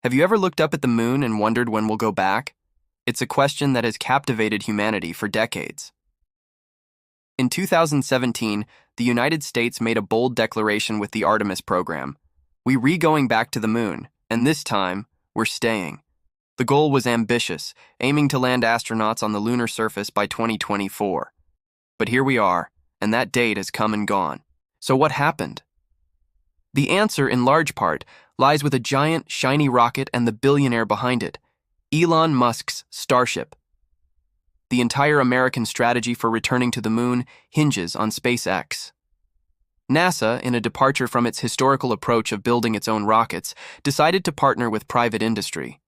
Have you ever looked up at the moon and wondered when we'll go back? It's a question that has captivated humanity for decades. In 2017, the United States made a bold declaration with the Artemis program. We're going back to the moon, and this time, we're staying. The goal was ambitious, aiming to land astronauts on the lunar surface by 2024. But here we are, and that date has come and gone. So what happened? The answer, in large part, lies with a giant, shiny rocket and the billionaire behind it, Elon Musk's Starship. The entire American strategy for returning to the moon hinges on SpaceX. NASA, in a departure from its historical approach of building its own rockets, decided to partner with private industry.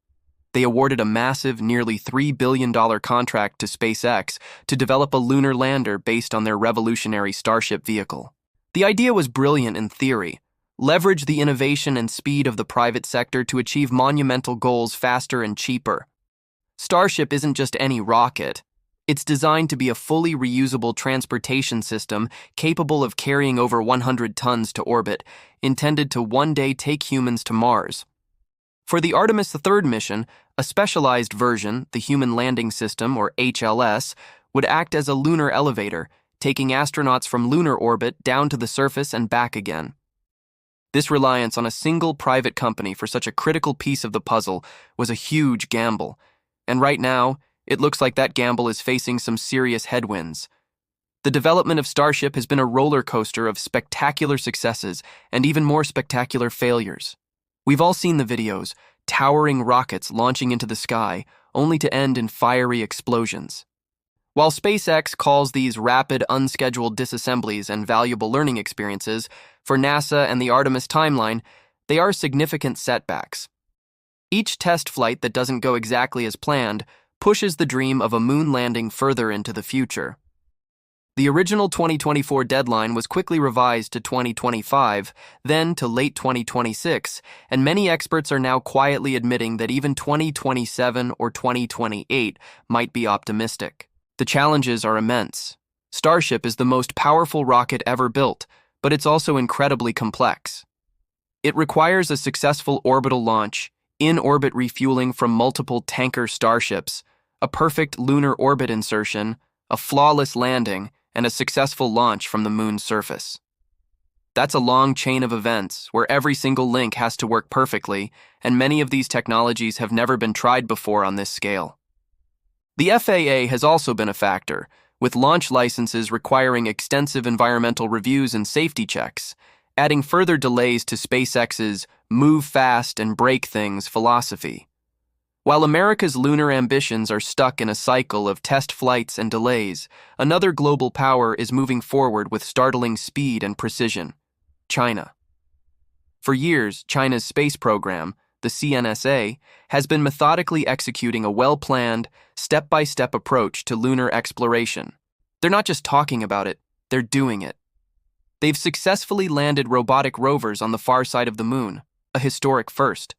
They awarded a massive, nearly $3 billion contract to SpaceX to develop a lunar lander based on their revolutionary Starship vehicle. The idea was brilliant in theory. Leverage the innovation and speed of the private sector to achieve monumental goals faster and cheaper. Starship isn't just any rocket. It's designed to be a fully reusable transportation system capable of carrying over 100 tons to orbit, intended to one day take humans to Mars. For the Artemis III mission, a specialized version, the Human Landing System, or HLS, would act as a lunar elevator, taking astronauts from lunar orbit down to the surface and back again. This reliance on a single private company for such a critical piece of the puzzle was a huge gamble, and right now, it looks like that gamble is facing some serious headwinds. The development of Starship has been a roller coaster of spectacular successes and even more spectacular failures. We've all seen the videos, towering rockets launching into the sky, only to end in fiery explosions. While SpaceX calls these rapid, unscheduled disassemblies and valuable learning experiences, for NASA and the Artemis timeline, they are significant setbacks. Each test flight that doesn't go exactly as planned pushes the dream of a moon landing further into the future. The original 2024 deadline was quickly revised to 2025, then to late 2026, and many experts are now quietly admitting that even 2027 or 2028 might be optimistic. The challenges are immense. Starship is the most powerful rocket ever built, but it's also incredibly complex. It requires a successful orbital launch, in-orbit refueling from multiple tanker starships, a perfect lunar orbit insertion, a flawless landing, and a successful launch from the moon's surface. That's a long chain of events where every single link has to work perfectly, and many of these technologies have never been tried before on this scale. The FAA has also been a factor, with launch licenses requiring extensive environmental reviews and safety checks, adding further delays to SpaceX's move fast and break things philosophy. While America's lunar ambitions are stuck in a cycle of test flights and delays, another global power is moving forward with startling speed and precision: China. For years, China's space program, the CNSA, has been methodically executing a well-planned, step-by-step approach to lunar exploration. They're not just talking about it, they're doing it. They've successfully landed robotic rovers on the far side of the moon, a historic first.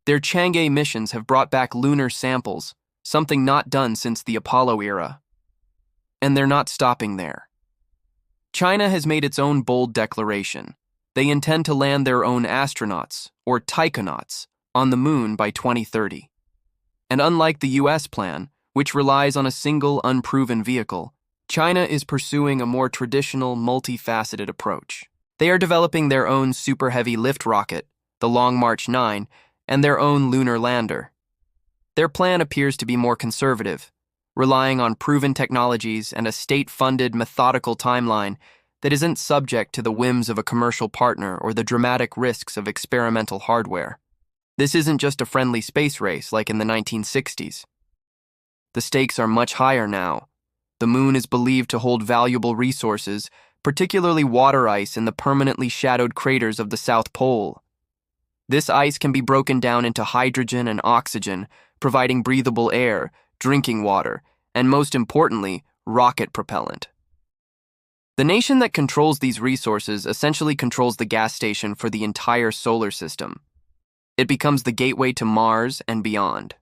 Their Chang'e missions have brought back lunar samples, something not done since the Apollo era. And they're not stopping there. China has made its own bold declaration. They intend to land their own astronauts, or Taikonauts, on the moon by 2030. And unlike the US plan, which relies on a single unproven vehicle, China is pursuing a more traditional, multifaceted approach. They are developing their own super heavy lift rocket, the Long March 9, and their own lunar lander. Their plan appears to be more conservative, relying on proven technologies and a state-funded, methodical timeline that isn't subject to the whims of a commercial partner or the dramatic risks of experimental hardware. This isn't just a friendly space race like in the 1960s. The stakes are much higher now. The moon is believed to hold valuable resources, particularly water ice in the permanently shadowed craters of the South Pole. This ice can be broken down into hydrogen and oxygen, providing breathable air, drinking water, and most importantly, rocket propellant. The nation that controls these resources essentially controls the gas station for the entire solar system. It becomes the gateway to Mars and beyond.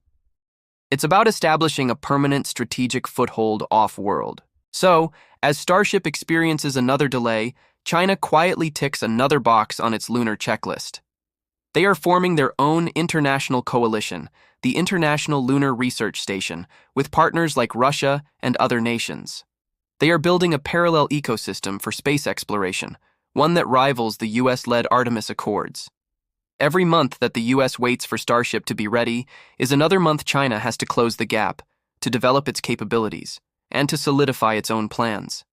It's about establishing a permanent strategic foothold off-world. So, as Starship experiences another delay, China quietly ticks another box on its lunar checklist. They are forming their own international coalition, the International Lunar Research Station, with partners like Russia and other nations. They are building a parallel ecosystem for space exploration, one that rivals the US-led Artemis Accords. Every month that the US waits for Starship to be ready is another month China has to close the gap, to develop its capabilities, and to solidify its own plans.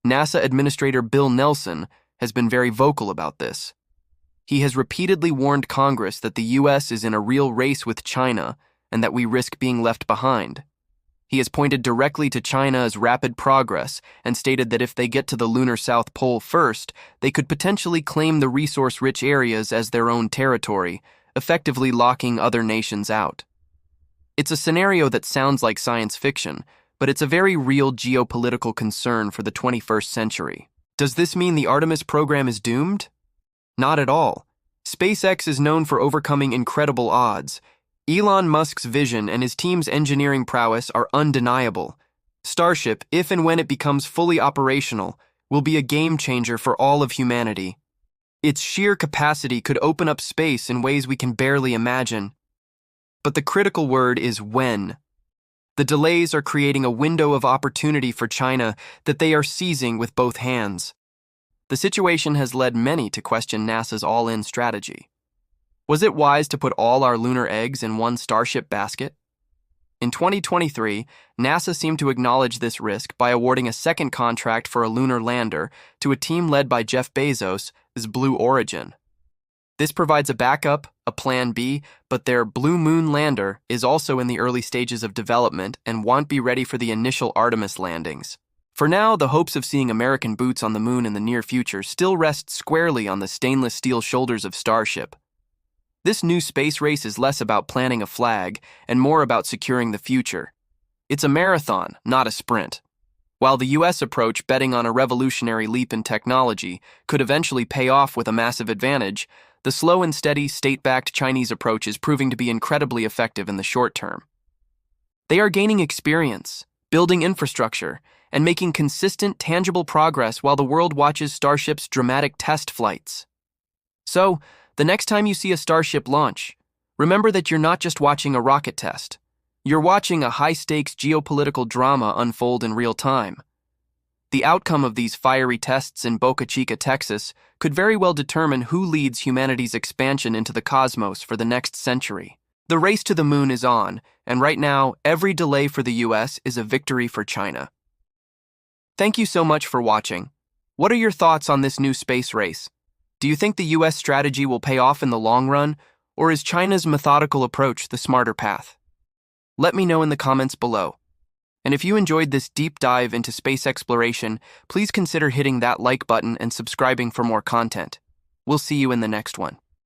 NASA Administrator Bill Nelson has been very vocal about this. He has repeatedly warned Congress that the US is in a real race with China and that we risk being left behind. He has pointed directly to China's rapid progress and stated that if they get to the lunar South Pole first, they could potentially claim the resource-rich areas as their own territory, effectively locking other nations out. It's a scenario that sounds like science fiction, but it's a very real geopolitical concern for the 21st century. Does this mean the Artemis program is doomed? Not at all. SpaceX is known for overcoming incredible odds. Elon Musk's vision and his team's engineering prowess are undeniable. Starship, if and when it becomes fully operational, will be a game changer for all of humanity. Its sheer capacity could open up space in ways we can barely imagine. But the critical word is when. The delays are creating a window of opportunity for China that they are seizing with both hands. The situation has led many to question NASA's all-in strategy. Was it wise to put all our lunar eggs in one Starship basket? In 2023, NASA seemed to acknowledge this risk by awarding a second contract for a lunar lander to a team led by Jeff Bezos' Blue Origin. This provides a backup, a plan B, but their Blue Moon lander is also in the early stages of development and won't be ready for the initial Artemis landings. For now, the hopes of seeing American boots on the moon in the near future still rest squarely on the stainless steel shoulders of Starship. This new space race is less about planting a flag and more about securing the future. It's a marathon, not a sprint. While the US approach, betting on a revolutionary leap in technology, could eventually pay off with a massive advantage, the slow and steady, state-backed Chinese approach is proving to be incredibly effective in the short term. They are gaining experience, building infrastructure, and making consistent, tangible progress while the world watches Starship's dramatic test flights. So, the next time you see a Starship launch, remember that you're not just watching a rocket test. You're watching a high-stakes geopolitical drama unfold in real time. The outcome of these fiery tests in Boca Chica, Texas, could very well determine who leads humanity's expansion into the cosmos for the next century. The race to the moon is on, and right now, every delay for the US is a victory for China. Thank you so much for watching. What are your thoughts on this new space race? Do you think the US strategy will pay off in the long run, or is China's methodical approach the smarter path? Let me know in the comments below. And if you enjoyed this deep dive into space exploration, please consider hitting that like button and subscribing for more content. We'll see you in the next one.